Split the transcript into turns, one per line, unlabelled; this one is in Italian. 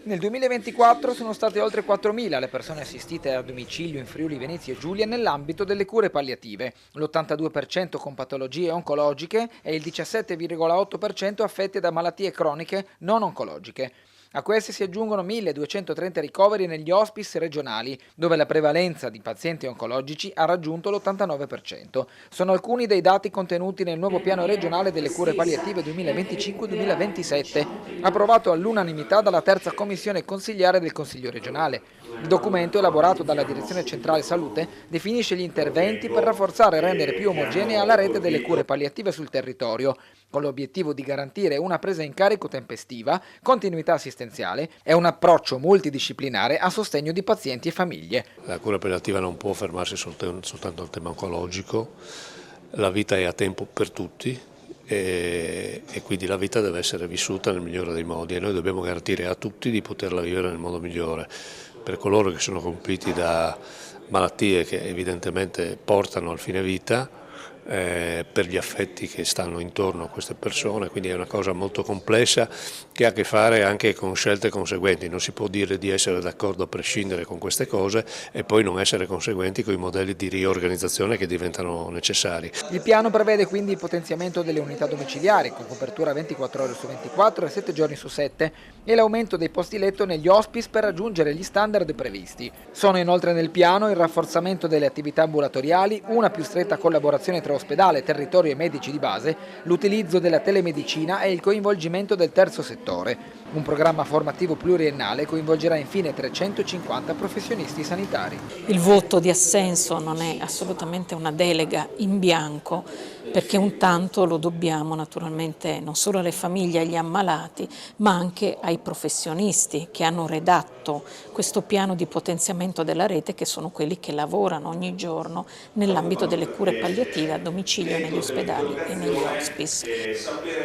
Nel 2024 sono state oltre 4.000 le persone assistite a domicilio in Friuli, Venezia e Giulia nell'ambito delle cure palliative, l'82% con patologie oncologiche e il 17,8% affette da malattie croniche non oncologiche. A questi si aggiungono 1.230 ricoveri negli hospice regionali, dove la prevalenza di pazienti oncologici ha raggiunto l'89%. Sono alcuni dei dati contenuti nel nuovo piano regionale delle cure palliative 2025-2027, approvato all'unanimità dalla terza commissione consigliare del Consiglio regionale. Il documento, elaborato dalla Direzione Centrale Salute, definisce gli interventi per rafforzare e rendere più omogenea la rete delle cure palliative sul territorio, con l'obiettivo di garantire una presa in carico tempestiva, continuità assistenziale e un approccio multidisciplinare a sostegno di pazienti e famiglie.
La cura palliativa non può fermarsi soltanto al tema oncologico, la vita è a tempo per tutti e quindi la vita deve essere vissuta nel migliore dei modi e noi dobbiamo garantire a tutti di poterla vivere nel modo migliore. Per coloro che sono colpiti da malattie che evidentemente portano al fine vita, per gli affetti che stanno intorno a queste persone, quindi è una cosa molto complessa che ha a che fare anche con scelte conseguenti. Non si può dire di essere d'accordo a prescindere con queste cose e poi non essere conseguenti con i modelli di riorganizzazione che diventano necessari.
Il piano prevede quindi il potenziamento delle unità domiciliari con copertura 24 ore su 24 e 7 giorni su 7 e l'aumento dei posti letto negli hospice per raggiungere gli standard previsti. Sono inoltre nel piano il rafforzamento delle attività ambulatoriali, una più stretta collaborazione tra ospedale, territorio e medici di base, l'utilizzo della telemedicina e il coinvolgimento del terzo settore. Un programma formativo pluriennale coinvolgerà infine 350 professionisti sanitari.
Il voto di assenso non è assolutamente una delega in bianco, perché un tanto lo dobbiamo naturalmente non solo alle famiglie e agli ammalati, ma anche ai professionisti che hanno redatto questo piano di potenziamento della rete, che sono quelli che lavorano ogni giorno nell'ambito delle cure palliative a domicilio negli ospedali e negli hospice.